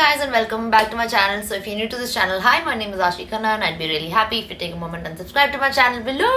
guys and welcome back to my channel. So if you're new to this channel, hi, my name is Ashi Khanna and I'd be really happy if you take a moment and subscribe to my channel below.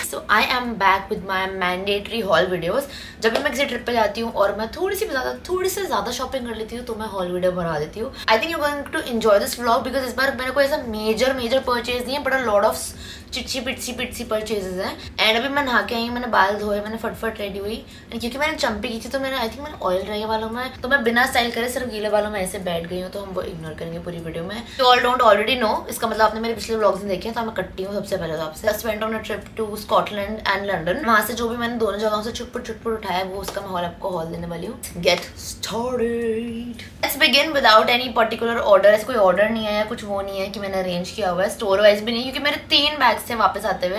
So I am back with my mandatory haul videos. जब भी मैं किसी trip पे जाती हूँ और मैं थोड़ी सी ज़्यादा शॉपिंग कर लेती हूँ तो मैं हॉल वीडियो बना देती हूँ. I think you're going to enjoy this vlog because इस बार मेरे को ऐसा मेजर परचेज नहीं है, but a lot of chitsy pitsy purchases हैं. एंड अभी मैं नहा के आई हूँ, मैंने बाल धोए, मैंने फटफट रेडी हुई. एंड क्योंकि मैंने चंपी की थी तो मैंने आई थिंक मैंने ऑयल ड्राई वालों में तो मैं बिना स्टाइल करे सिर्फ गीले वालों में ऐसे बैठ गई हूँ, तो हम वो इग्नोर करेंगे पूरी वीडियो में. You all don't already know, इसका मतलब आपने मेरे पिछले व्लॉग्स में देखे हैं, तो मैं कट्टी हूँ सबसे पहले. तो आपसे just went on a trip to Scotland and London. वहाँ से जो भी मैंने दोनों जगहों से छुटपुट उठाया वो उसका मैं आपको हॉल देने वाली हूँ. Get started. Let's begin without any particular order. ऐसे कोई ऑर्डर नहीं है, कुछ वो नहीं है कि मैंने अरेंज किया हुआ है. स्टोर वाइज भी नहीं, क्योंकि मेरे 3 बैग्स थे वापस जाते हुए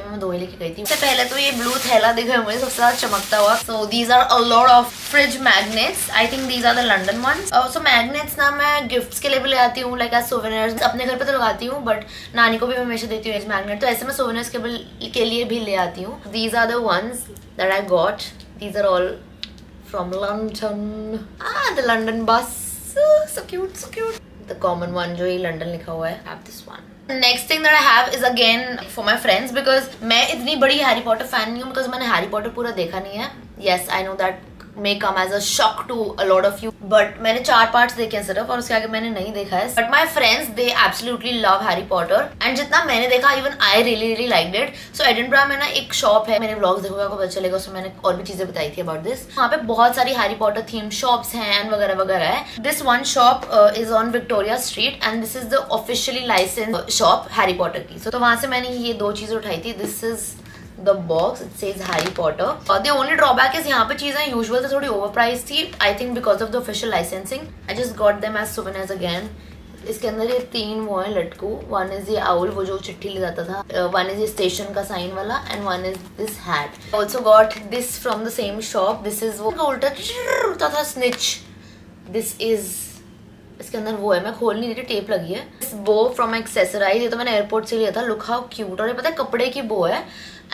मैं 2 ही लेके गई थी. सबसे पहले तो ये ब्लू थैला दिखा मुझे सबसे ज्यादा चमकता हुआ. So these are a lot of fridge magnets. I think these are the London ones. So magnets ना मैं गिफ्ट्स के लिए भी ले आती हूँ, लाइक एज सोवेनियर्स. अपने घर पे तो लगाती हूँ बट नानी को भी हमेशा देती हूँ एज मैग्नेट, तो ऐसे मैं सोवेनियर्स के लिए भी ले आती हूँ. These are the ones that I got. These are all from London. The London bus. So cute. The common one जो ये लंदन लिखा हुआ है. Have this one. Next thing that I have is again for my friends because मैं इतनी बड़ी Harry Potter fan नहीं हूँ, because मैंने हैरी पॉटर पूरा देखा नहीं है. Yes, I know that may come as a shock to a lot of you, but मैंने 4 पार्ट्स देखे हैं सिर्फ, और उसके आगे मैंने नहीं देखा है. But my friends they absolutely love Harry Potter and जितना मैंने देखा even I really liked it. So Edinburgh में ना एक शॉप है, मेरे व्लॉग्स देखोगे आपको पता चलेगा, उसमें मैंने और भी चीजें बताई थी about this. वहाँ पे बहुत सारी हैरी पॉटर थीम शॉप्स हैं एंड वगैरह है. This one shop is on Victoria Street and this is the officially licensed shop Harry Potter की. So तो वहाँ से मैंने ये 2 चीजें उठाई थी. This is the box, it says Harry Potter. The only drawback is यहाँ पे चीजें usual से थोड़ी overpriced थी. I think because of the official licensing. I just got them as souvenirs again. इसके अंदर ये 3 वो है लटकू. One is ये owl, वो जो चिट्ठी ले जाता था. One is ये स्टेशन का साइन वाला and one is this hat. I also got this from the same shop. This is वो उल्टा उड़ता था snitch. This is इसके अंदर वो है, मैं खोल नहीं रही थी, टेप लगी है. बो फ्रॉम एक्सेसराइज. ये तो मैंने एयरपोर्ट से लिया था. Look how cute. और ये पता है कपड़े की बो है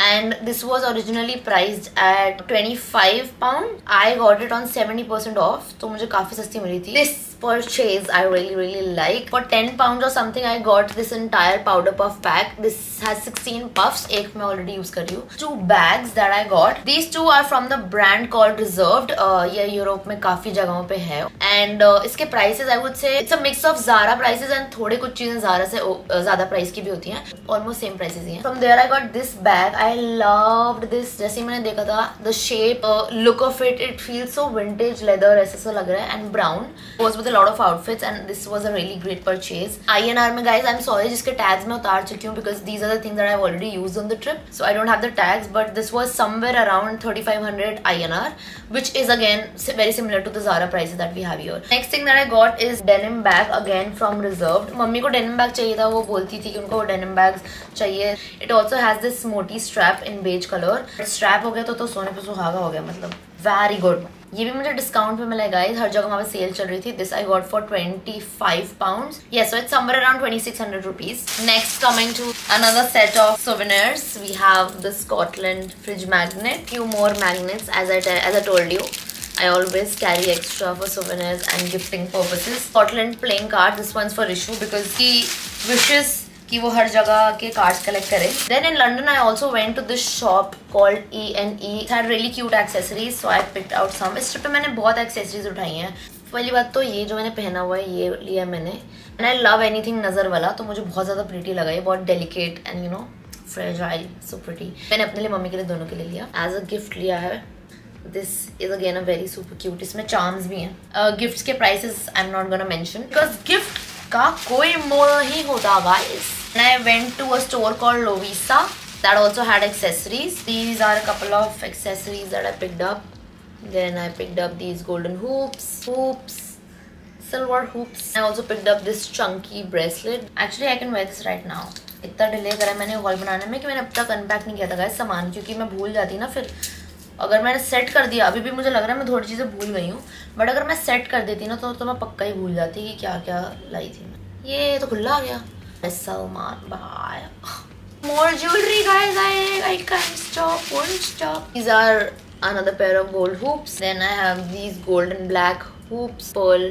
and this was originally priced at £25. I got it on 70% off, तो मुझे काफी सस्ती मिली थी. This purchase I really like. For £10 or something I got this entire powder puff pack. This has 16 puffs. एक मैं already use कर रही हूँ. 2 bags that I got. These 2 are from the brand called Reserved. ये Europe में काफी जगहों पे है. And इसके prices I would say it's a mix of Zara prices and थोड़े कुछ चीजें Zara से ज्यादा प्राइस की भी होती हैं. Almost same prices ही हैं. From there I got this bag. I loved this. जैसे मैंने देखा था the shape, look of it feels so vintage leather ऐसा लग रहा है. And brown goes with a lot of outfits and this was a really great purchase. INR में guys I'm sorry जिसके tags मैं उतार चुकी हूँ because these are the things that I've already used on the trip, so I don't have the tags, but this was somewhere around 3500 INR, which is again very similar to the Zara prices that we have here. Next thing that I got is denim bag again from Reserved. Mummy को denim bag चाहिए था, वो बोलती थी कि उनको denim bags चाहिए. It also has this moti strap in beige color. Strap हो गया तो सोने पे सुहागा हो गया, मतलब very good. ये भी मुझे डिस्काउंट पे मिला गाइस. हर जगह वहाँ पे सेल चल रही थी. This I got for £25. Yes, so it's somewhere around 2600 rupees. Next, coming to another set of souvenirs, we have the Scotland fridge magnet. Few more magnets, as I told you. I always carry extra for souvenirs and gifting purposes. Scotland playing card. This one's for Rishu because he wishes कि वो हर जगह के cards collect करे. Then in London I also went to this shop called E&E. It had really cute accessories, so I picked out some. इस trip पे मैंने बहुत accessories उठाई हैं. पहली बात तो ये जो मैंने पहना हुआ है ये लिया मैंने. And I love anything नजर वाला, तो मुझे बहुत ज़्यादा प्रिटी लगा. ये बहुत delicate and you know fragile, so pretty. मैंने अपने लिए मम्मी के लिए दोनों के लिए लिया. एज अ गिफ्ट लिया है. This is again a very super cute. इसमें चार्म्स भी हैं. गिफ्ट्स के prices I am not gonna mention because gift का कोई मोल नहीं होता guys. And I went to a store called Lovisa that also had accessories. These are a couple of accessories that I picked up. Then I picked up these golden hoops, silver hoops. I also picked up this chunky bracelet. Actually, I can wear this right now. इतना delay करा मैंने hall बनाने में कि मैंने अब तक unpack नहीं किया था गाइस सामान, क्योंकि मैं भूल जाती ना. फिर अगर मैंने सेट कर दिया, अभी भी मुझे लग रहा है मैं थोड़ी चीज़ें भूल गई हूँ, बट अगर मैं सेट कर देती ना तो मैं पक्का ही भूल जाती कि क्या क्या लाई थी मैं. ये तो खुला आ गया. Salman bhai. More jewelry guys, I can't stop, won't stop. These are another pair of gold hoops. Then I have these gold and black hoops, pearl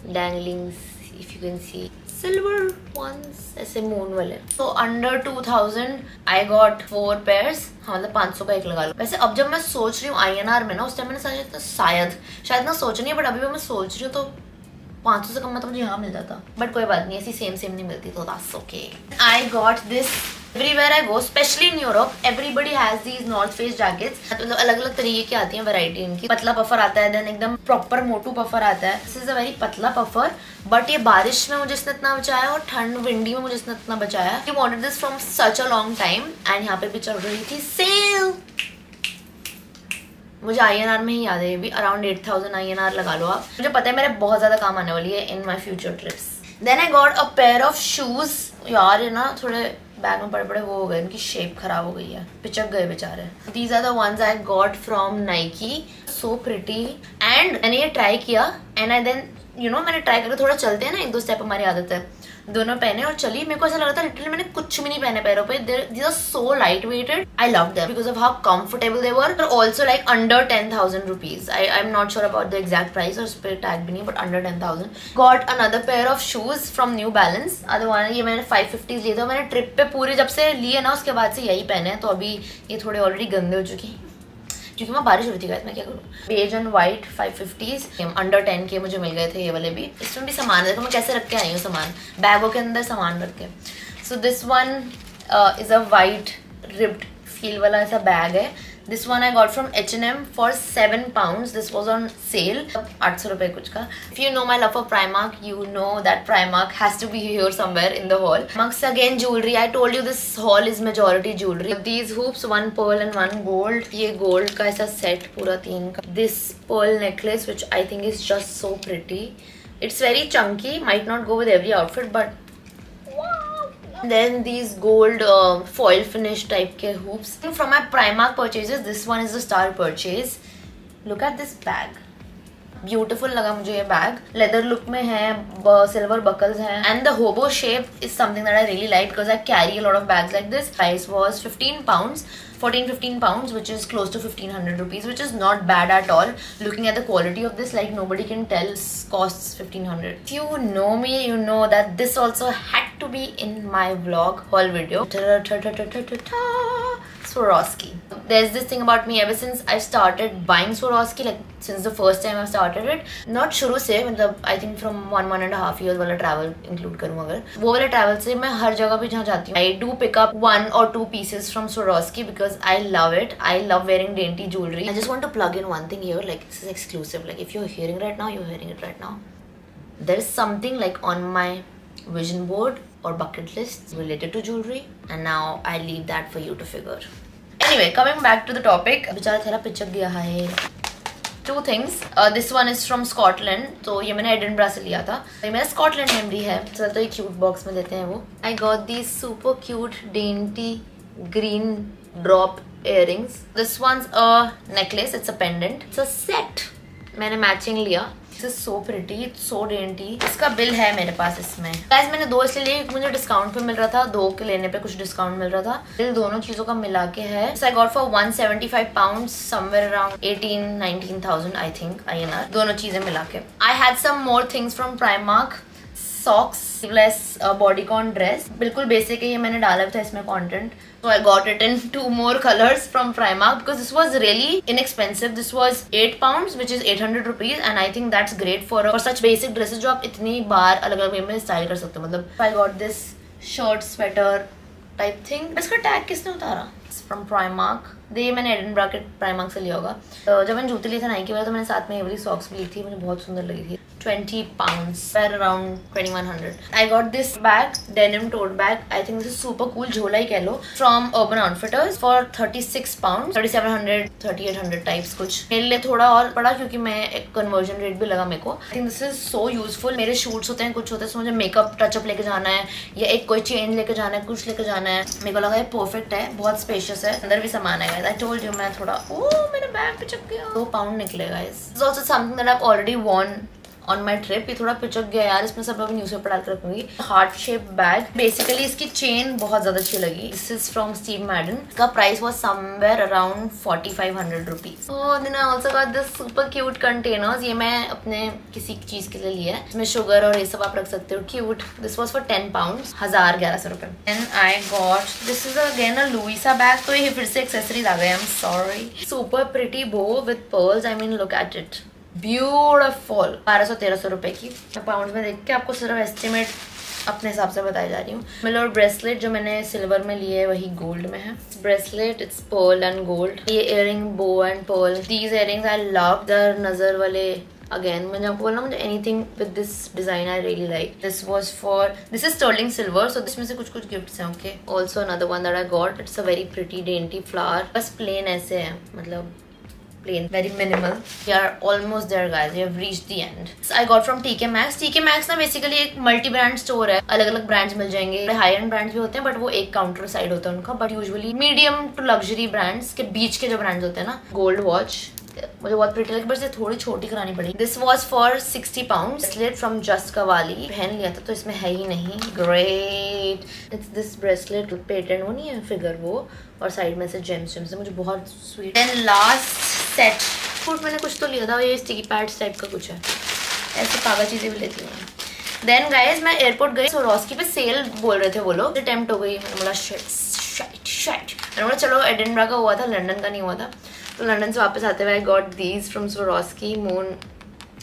danglings, if you can see, silver ones, ऐसे moon वाले. So under 2000 I got 4 pairs. हाँ मतलब 500 का एक लगा लो. वैसे अब जब मैं सोच रही हूँ INR में ना, उस टाइम मैंने सोचा शायद ना सोच नहीं है, बट अभी मैं सोच रही हूँ तो 500 से कम में तो मुझे यहाँ मिल जाता. बट कोई बात नहीं, ऐसी सेम नहीं मिलती तो that's okay. I got this everywhere I go, especially in Europe. Everybody has these North Face jackets. मतलब अलग-अलग तरीके की आती हैं वैरायटी इनकी. पतला पफर आता है, देन एकदम प्रॉपर मोटू पफर आता है. This is a very पतला पफर, बट ये बारिश में मुझे इसने इतना बचाया और ठंड विंडी में मुझे इसने इतना बचाया. I wanted this from such a long time and यहाँ पे भी चल रही थी सेल. मुझे INR में ही याद है, ये भी अराउंड 8000 INR लगा लो आप. मुझे पता है मेरे बहुत ज़्यादा काम आने वाली है in my future trips. Then I got a pair of shoes. यार ये ना थोड़े बैग में पड़े वो हो गए, इनकी शेप खराब हो गई है, पिचक गए बेचारे. These are the ones I got from Nike. So pretty. And मैंने ये ट्राई किया एंड आई देन मैंने ट्राई करके थोड़ा चलते हैं ना, 1-2 स्टेप हमारी आदत है, दोनों पहने और चली. मेरे को ऐसा लगा था लिटरली मैंने कुछ भी नहीं पहने पैरों पे. These are so light weighted. I love them because of how comfortable they were. But also like under 10,000 rupees. I'm not sure about the exact price और उस पे टैग भी नहीं, but under 10,000. Got another pair of shoes from New Balance. other one ये मैंने 550 लिए थे. मैंने ट्रिप पे पूरे जब से लिए ना उसके बाद से यही पहने हैं, तो अभी ये थोड़े ऑलरेडी गंदे हो चुके हैं क्योंकि मैं बारिश हो रही थी गाइस. मैं क्या करूँ. Beige and white 550s under 10 के मुझे मिल गए थे ये वाले भी. इसमें भी सामान है, देखो मैं कैसे रख के आई हूँ सामान, बैगों के अंदर सामान रख के. So this one is a white ribbed feel वाला ऐसा बैग है. This one I got from H&M for 7 pounds. This was on sale, 800 रुपए कुछ का. If you know my love for Primark, you know that Primark has to be here somewhere in the haul. Amongst again jewelry, I told you this haul is majority jewelry. These hoops, 1 pearl and 1 gold. ये gold का ऐसा set पूरा 3 का. This pearl necklace which I think is just so pretty. It's very chunky, might not go with every outfit, but then these gold foil finish type के hoops. From my Primark purchases, this one is a star purchase. Look at this bag. Beautiful लगा मुझे ये bag. Leather look में है, silver buckles हैं, and the hobo shape is something that I really like because I carry a lot of bags like this. Price was 15 pounds. 14-15 pounds, which is close to 1500 rupees, which is not bad at all. Looking at the quality of this, like nobody can tell this costs 1500. If you know me, you know that this also had to be in my vlog haul video. Swarovski. There's this thing about me ever since I started buying Swarovski, like since the first time I started it. Not शुरू से, मतलब I think from 1.5 years वाला travel include करूँ अगर, वो वाले travel से मैं हर जगह भी जहाँ जाती हूँ I do pick up 1 or 2 pieces from Swarovski because I love it. I love wearing dainty jewelry. I just want to plug in one thing here, like this is exclusive. Like if you're hearing right now, you're hearing it right now. There is something like on my vision board or bucket list related to jewelry, and now I leave that for you to figure. Anyway, coming back to the topic. बेचारा थेरा पिचक गया है. 2 things. This one is from Scotland. तो ये मैंने Edinburgh से लिया था. ये मेरा स्कॉटलैंड मेमोरी है. तो ये क्यूट बॉक्स में देते हैं वो. I got these super cute dainty green drop earrings. This one's a necklace. It's a pendant. It's a set. मैंने मैचिंग लिया. This is so pretty, it's so dainty. इसका बिल है मेरे पास इसमें. Guys, मैंने 2 इसलिए लिए क्योंकि मुझे डिस्काउंट पे मिल रहा था, 2 के लेने पे कुछ डिस्काउंट मिल रहा था. बिल दोनों चीजों का मिला के है. So I got for 175 pounds, somewhere around 18-19,000 I think INR. दोनों चीजें मिला के. I had some more things from Primark. Socks, sleeveless bodycon dress. बिल्कुल बेसिक है, ये मैंने डाला था इसमें content. So I got it in 2 more colors from Primark because this was really inexpensive. This was 8 pounds, which is 800 rupees, and I think that's great for such basic dresses जो आप इतनी बार अलग-अलग वे में स्टाइल कर सकते हो. मतलब I got this shirt sweater type thing. इसका टैग किसने उतारा? From Primark. ये मैंने एडिनबरा के Primark से लिया होगा. तो जब मैंने जूते लिए थे नाइकी वाले, तो मैंने साथ में ये वाली सॉक्स भी ली थी. मुझे बहुत सुंदर लगी थी. 20 pounds, were around 2100. I got this bag, denim tote bag. I think this is super cool. झोला ही कह लो. From Urban Outfitters for 36 pounds, 3700, 3800 types कुछ. मेरे लिए थोड़ा और पड़ा क्योंकि मैं एक conversion rate भी लगा मेरे को. I think this is so useful. मेरे shoots होते हैं, कुछ होते हैं, मुझे मेकअप टचअप लेके जाना है या एक कोई चेंज लेके जाना है, कुछ लेके जाना है. मेरे को लगा ये परफेक्ट है, बहुत स्पेशियस है, अंदर भी सामान है. I told you मैं थोड़ा मेरा बैग पे चक गया. 2 pound निकलेगा. This is also something that I've already worn on my trip. ये थोड़ा पिचक गया यार, इसमें सब लोग न्यूज़पेपर डाल कर रखूंगी। हार्ट शेप बैग, बेसिकली इसकी चेन बहुत ज्यादा अच्छी लगी। This is from Steve Madden. इसका price was somewhere around 4500 rupees. Then I also got this super cute containers. ये मैं अपने किसी चीज के लिए लिया है, इसमें शुगर और ये सब आप रख सकते हो। Cute. This was for 10 pound, 1100 रुपए। And I got this is again a Luisa bag. तो ये फिर से एक्सेसरीज आ गए, I am sorry. Super pretty bow with pearls, I mean look at it, beautiful. 1200-1300 रुपए की। मैं पाउंड में देख के आपको सिर्फ एस्टिमेट अपने हिसाब से बताई जा रही हूँ। मिलर ब्रेसलेट जो मैंने सिल्वर में लिए है वही गोल्ड में है। Bracelet it's pearl and gold. ये earring bow and pearl. These earrings I love the nazar वाले। अगेन मैंने आपको बोला मुझे anything with this design I really like. This was for, this is sterling silver, so इसमें से कुछ गिफ्ट्स हैं। Okay, also another one that I got, it's a very pretty dainty flower. बस प्लेन ऐसे है, मतलब plain, very minimal. We are almost there guys, we have reached the end. So I got from TK Maxx. TK Maxx ना basically एक multi brand store है, अलग अलग brands मिल जाएंगे। हाई एंड ब्रांड्स भी होते हैं बट वो एक काउंटर साइड होता है उनका। But usually medium to luxury brands के बीच के जो ब्रांड्स होते हैं ना। गोल्ड वॉच मुझे बहुत प्रिटी लगी, बट थोड़ी छोटी करानी पड़ी। This was for 60 pound. Bracelet from just qawwali, पहन लिया था तो इसमें है ही नहीं। Great. It's this bracelet, patent वो नहीं है फिगर वो, और साइड में से जेम्स है, मुझे बहुत sweet. Then last set food मैंने कुछ तो लिया था, ये स्टिकी पैड्स टाइप का कुछ है। ऐसे पागल चीजें भी लेती हूँ। देन गाइज मैं एयरपोर्ट गई, स्वरोस्की पे सेल बोल रहे थे वो लोग। अटेम्प्ट हो गई, मैंने बोला शिट। मैंने बोला चलो, एडिनबरा का हुआ था, लंदन का नहीं हुआ था। तो लंदन से वापस आते हुए आई got these from Swarovski moon.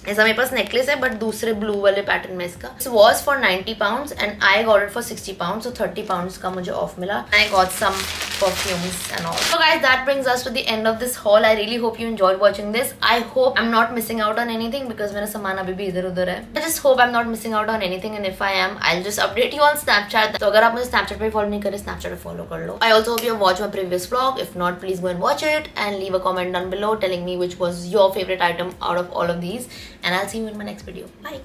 ऐसा मेरे पास नेकलेस है बट दूसरे ब्लू वाले पैटर्न में इसका। This was for 90 pounds and I got it for 60 pounds, so 30 pounds का मुझे ऑफ मिला। I got some perfumes and all. So guys, that brings us to the end of this haul. I really hope you enjoyed watching this. I hope I'm not missing out on anything because मेरा सामान अभी भी इधर उधर है। I just hope I'm not missing out on anything, and if I am, I'll just update you on Snapchat. तो अगर आप मुझे Snapchat पे फॉलो नहीं करे, Snapchat पे फॉलो कर लो। I also hope you have watched my previous vlog. If not, please go and watch it and leave a comment down below telling me which was your favorite item out of all of these. And I'll see you in my next video. Bye.